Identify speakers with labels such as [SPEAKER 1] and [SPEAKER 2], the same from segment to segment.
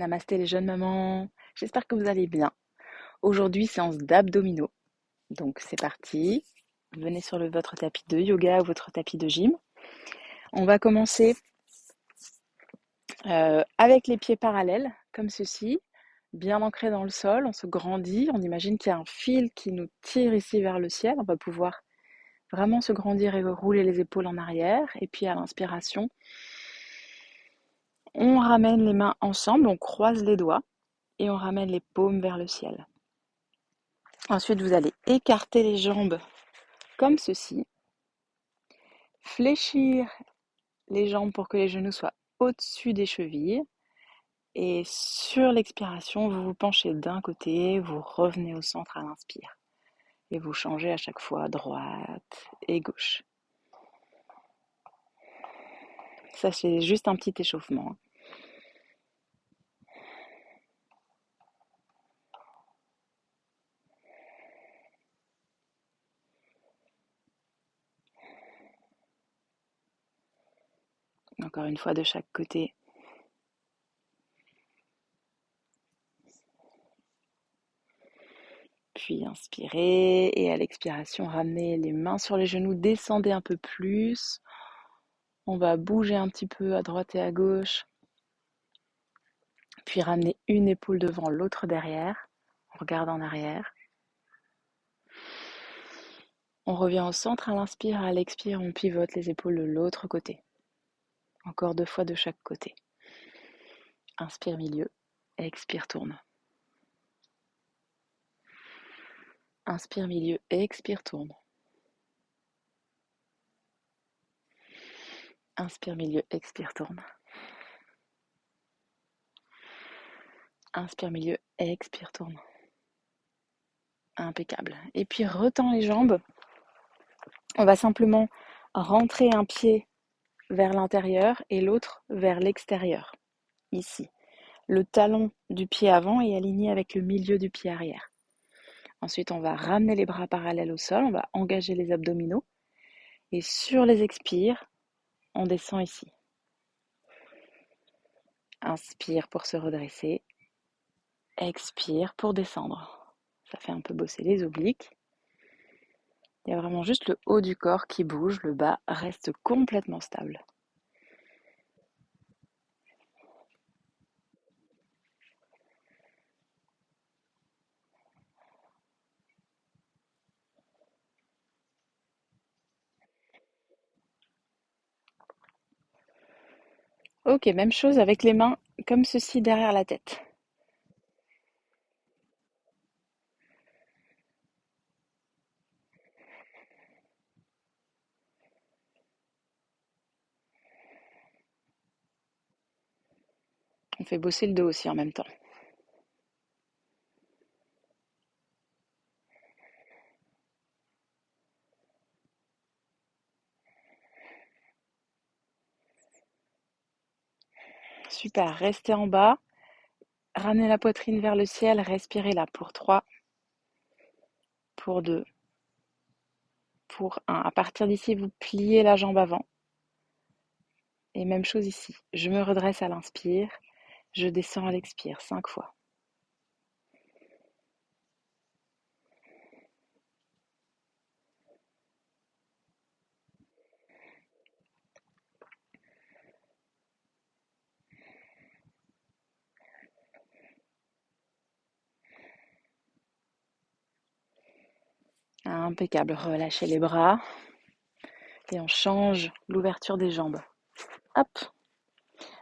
[SPEAKER 1] Namasté les jeunes mamans, j'espère que vous allez bien. Aujourd'hui, séance d'abdominaux. Donc c'est parti. Venez sur votre tapis de yoga ou votre tapis de gym. On va commencer avec les pieds parallèles, comme ceci, bien ancrés dans le sol. On se grandit, on imagine qu'il y a un fil qui nous tire ici vers le ciel. On va pouvoir vraiment se grandir et rouler les épaules en arrière. Et puis à l'inspiration, on ramène les mains ensemble, on croise les doigts et on ramène les paumes vers le ciel. Ensuite, vous allez écarter les jambes comme ceci. Fléchir les jambes pour que les genoux soient au-dessus des chevilles. Et sur l'expiration, vous vous penchez d'un côté, vous revenez au centre à l'inspire. Et vous changez à chaque fois droite et gauche. Ça, c'est juste un petit échauffement. Encore une fois de chaque côté. Puis inspirez et à l'expiration, ramenez les mains sur les genoux, descendez un peu plus. On va bouger un petit peu à droite et à gauche. Puis ramenez une épaule devant, l'autre derrière. On regarde en arrière. On revient au centre à l'inspire, à l'expire, on pivote les épaules de l'autre côté. Encore 2 fois de chaque côté. Inspire milieu, expire tourne. Inspire milieu, expire tourne. Inspire milieu, expire tourne. Inspire milieu, expire tourne. Impeccable. Et puis retends les jambes. On va simplement rentrer un pied vers l'intérieur et l'autre vers l'extérieur. Ici. Le talon du pied avant est aligné avec le milieu du pied arrière. Ensuite, on va ramener les bras parallèles au sol, on va engager les abdominaux. Et sur les expires, on descend ici. Inspire pour se redresser. Expire pour descendre. Ça fait un peu bosser les obliques. Il y a vraiment juste le haut du corps qui bouge, le bas reste complètement stable. Ok, même chose avec les mains comme ceci derrière la tête. On fait bosser le dos aussi en même temps. Super, restez en bas. Ramenez la poitrine vers le ciel, respirez là pour 3, pour 2, pour 1. À partir d'ici, vous pliez la jambe avant. Et même chose ici. Je me redresse à l'inspire, je descends à l'expire 5 fois. Impeccable, relâchez les bras et on change l'ouverture des jambes. Hop,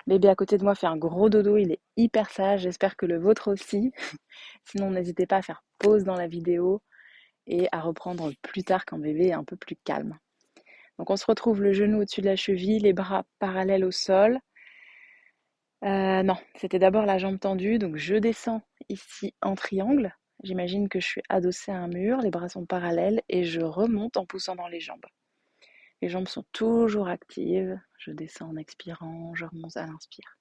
[SPEAKER 1] bébé à côté de moi fait un gros dodo, il est hyper sage, j'espère que le vôtre aussi. Sinon n'hésitez pas à faire pause dans la vidéo et à reprendre plus tard quand bébé est un peu plus calme. Donc on se retrouve le genou au-dessus de la cheville, les bras parallèles au sol. Non, c'était d'abord la jambe tendue, donc je descends ici en triangle. J'imagine que je suis adossée à un mur, les bras sont parallèles et je remonte en poussant dans les jambes. Les jambes sont toujours actives. Je descends en expirant, je remonte à l'inspire.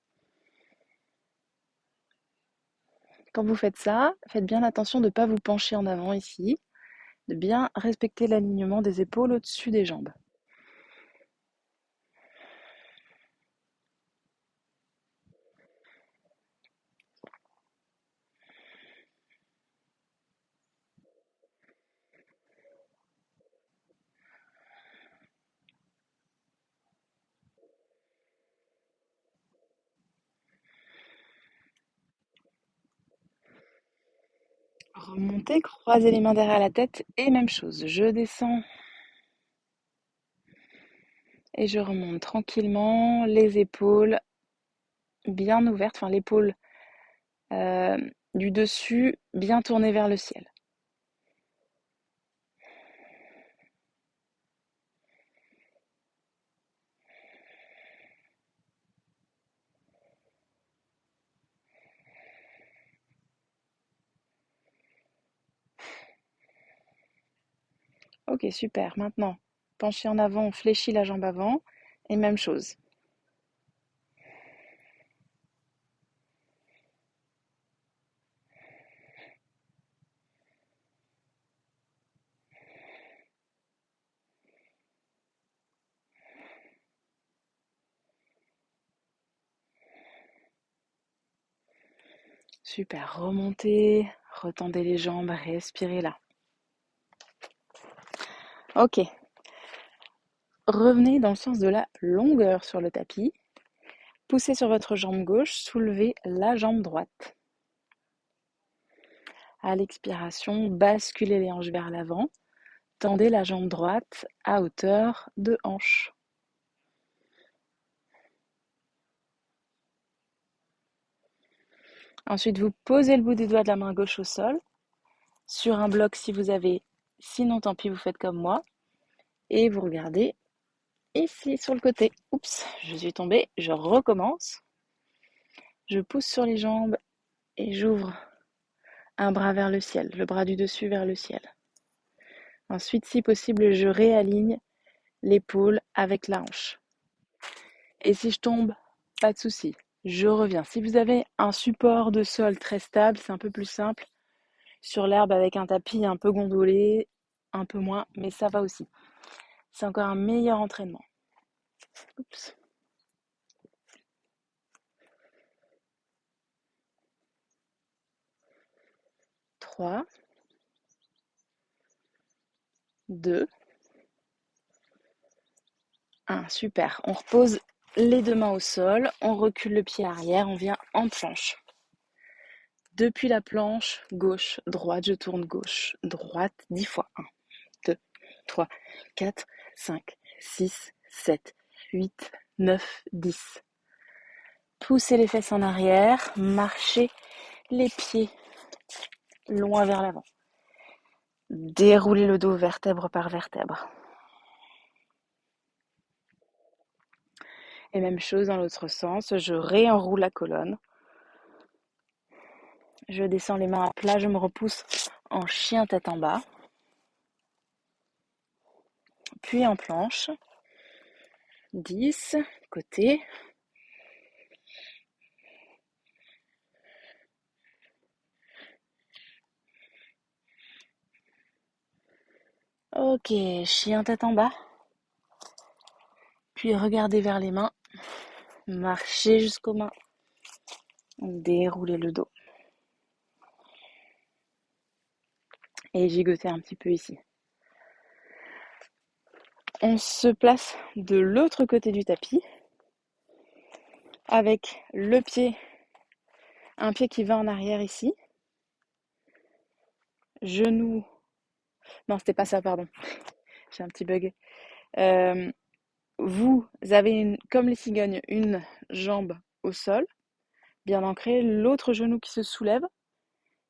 [SPEAKER 1] Quand vous faites ça, faites bien attention de ne pas vous pencher en avant ici, de bien respecter l'alignement des épaules au-dessus des jambes. Remontez, croisez les mains derrière la tête et même chose. Je descends et je remonte tranquillement, les épaules bien ouvertes, enfin l'épaule du dessus bien tournée vers le ciel. Ok, super. Maintenant, penchez en avant, on fléchit la jambe avant et même chose. Super, remontez, retendez les jambes, respirez là. Ok, revenez dans le sens de la longueur sur le tapis. Poussez sur votre jambe gauche, soulevez la jambe droite. À l'expiration, basculez les hanches vers l'avant. Tendez la jambe droite à hauteur de hanche. Ensuite, vous posez le bout des doigts de la main gauche au sol, sur un bloc si vous avez, sinon tant pis, vous faites comme moi. Et vous regardez ici sur le côté. Oups, je suis tombée, je recommence. Je pousse sur les jambes et j'ouvre un bras vers le ciel, le bras du dessus vers le ciel. Ensuite, si possible, je réaligne l'épaule avec la hanche. Et si je tombe, pas de souci, je reviens. Si vous avez un support de sol très stable, c'est un peu plus simple. Sur l'herbe avec un tapis un peu gondolé, un peu moins, mais ça va aussi. C'est encore un meilleur entraînement. Oups. 3, 2, 1. Super. On repose les deux mains au sol, on recule le pied arrière, on vient en planche. Depuis la planche, gauche, droite, je tourne gauche, droite, 10 fois. 1, 2, 3, 4, 5, 6, 7, 8, 9, 10. Poussez les fesses en arrière, marchez les pieds loin vers l'avant. Déroulez le dos vertèbre par vertèbre. Et même chose dans l'autre sens, je réenroule la colonne. Je descends les mains à plat, je me repousse en chien tête en bas. Puis en planche. 10, côté. Ok, chien tête en bas. Puis regardez vers les mains. Marchez jusqu'aux mains. Déroulez le dos. Et gigotez un petit peu ici. On se place de l'autre côté du tapis avec le pied, un pied qui va en arrière ici. Genou. Non, c'était pas ça, pardon. J'ai un petit bug. Vous avez, comme les cigognes, une jambe au sol, bien ancrée, l'autre genou qui se soulève,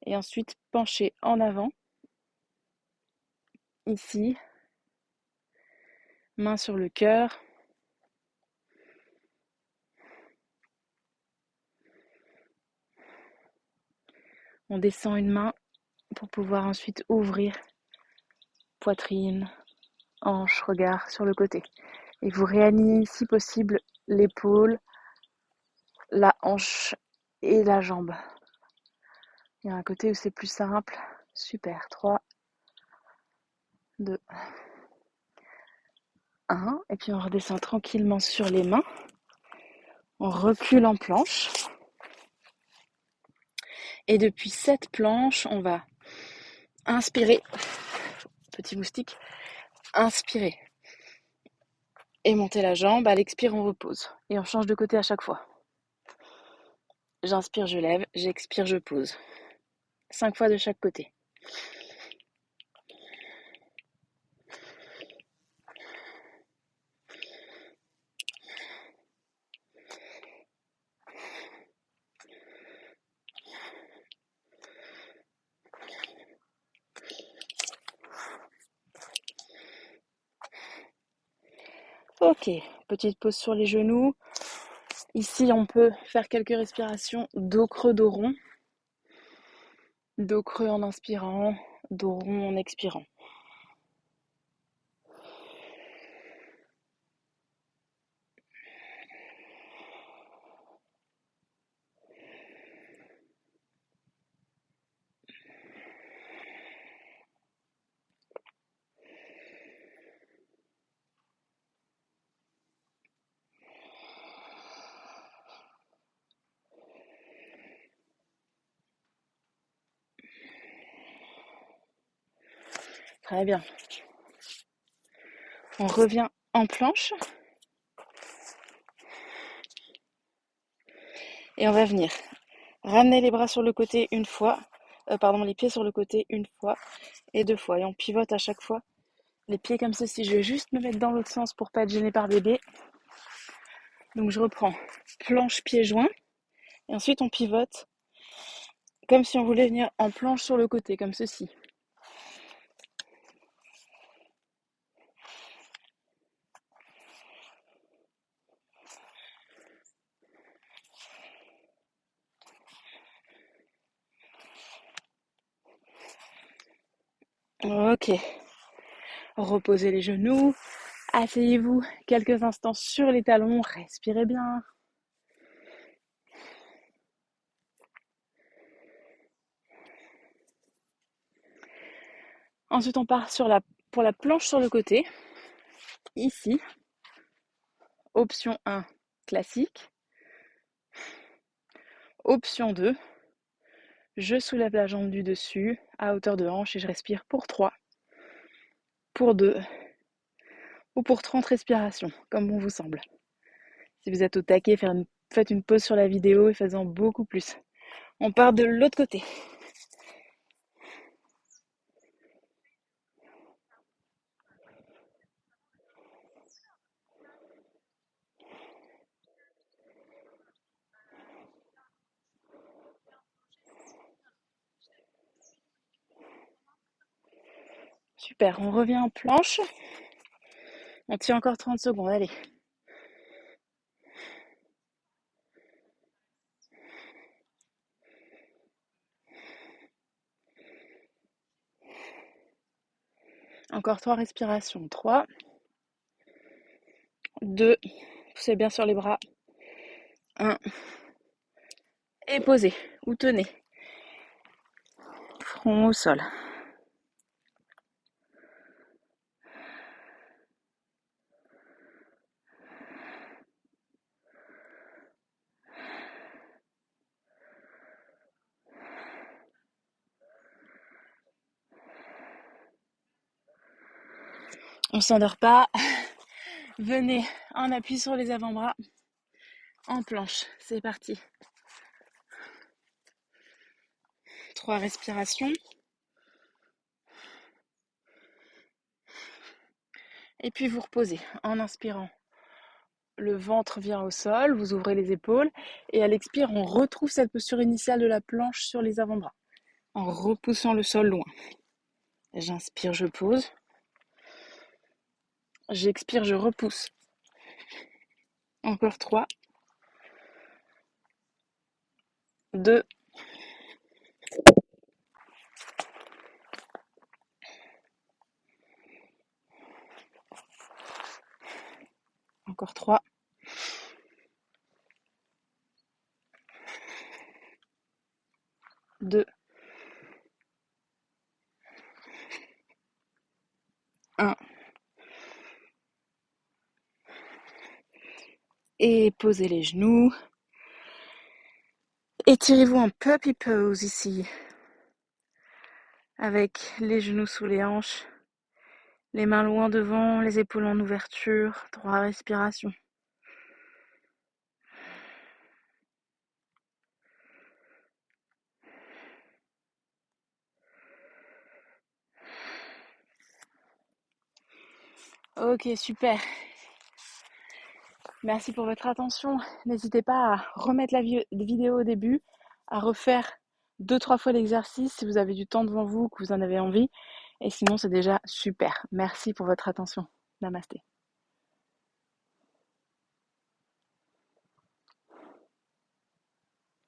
[SPEAKER 1] et ensuite penché en avant, ici, main sur le cœur. On descend une main pour pouvoir ensuite ouvrir poitrine, hanche, regard sur le côté. Et vous réalignez si possible l'épaule, la hanche et la jambe. Il y a un côté où c'est plus simple. Super. 3, 2, 1. Et puis on redescend tranquillement sur les mains. On recule en planche. Et depuis cette planche, on va inspirer. Petit moustique. Inspirer. Et monter la jambe. À l'expire, on repose. Et on change de côté à chaque fois. J'inspire, je lève. J'expire, je pose. 5 fois de chaque côté. Ok, petite pause sur les genoux. Ici, on peut faire quelques respirations dos creux, dos rond. Dos creux en inspirant, dos rond en expirant. Très bien. On revient en planche. Et on va venir ramener les bras sur le côté une fois. Les pieds sur le côté une fois et deux fois. Et on pivote à chaque fois. Les pieds comme ceci. Je vais juste me mettre dans l'autre sens pour pas être gênée par bébé. Donc je reprends planche, pieds joints. Et ensuite on pivote comme si on voulait venir en planche sur le côté, comme ceci. Ok. Reposez les genoux. Asseyez-vous quelques instants sur les talons. Respirez bien. Ensuite, on part pour la planche sur le côté. Ici, option 1, classique. Option 2, je soulève la jambe du dessus à hauteur de hanche et je respire pour 3, pour 2 ou pour 30 respirations, comme bon vous semble. Si vous êtes au taquet, faites une pause sur la vidéo et faites-en beaucoup plus. On part de l'autre côté. Super, on revient en planche. On tient encore 30 secondes, allez. Encore 3 respirations. 3, 2, poussez bien sur les bras. 1, et posez ou tenez. Front au sol. On s'endort pas. Venez en appui sur les avant-bras. En planche. C'est parti. 3 respirations. Et puis vous reposez en inspirant. Le ventre vient au sol, vous ouvrez les épaules. Et à l'expire, on retrouve cette posture initiale de la planche sur les avant-bras. En repoussant le sol loin. J'inspire, je pose. J'expire, je repousse. Encore 3. 2. Encore 3. 2. 1. Et posez les genoux. Étirez-vous en puppy pose ici. Avec les genoux sous les hanches. Les mains loin devant, les épaules en ouverture. 3 respirations. Ok, super. Merci pour votre attention. N'hésitez pas à remettre la vidéo au début, à refaire 2-3 fois l'exercice si vous avez du temps devant vous, que vous en avez envie. Et sinon, c'est déjà super. Merci pour votre attention. Namasté.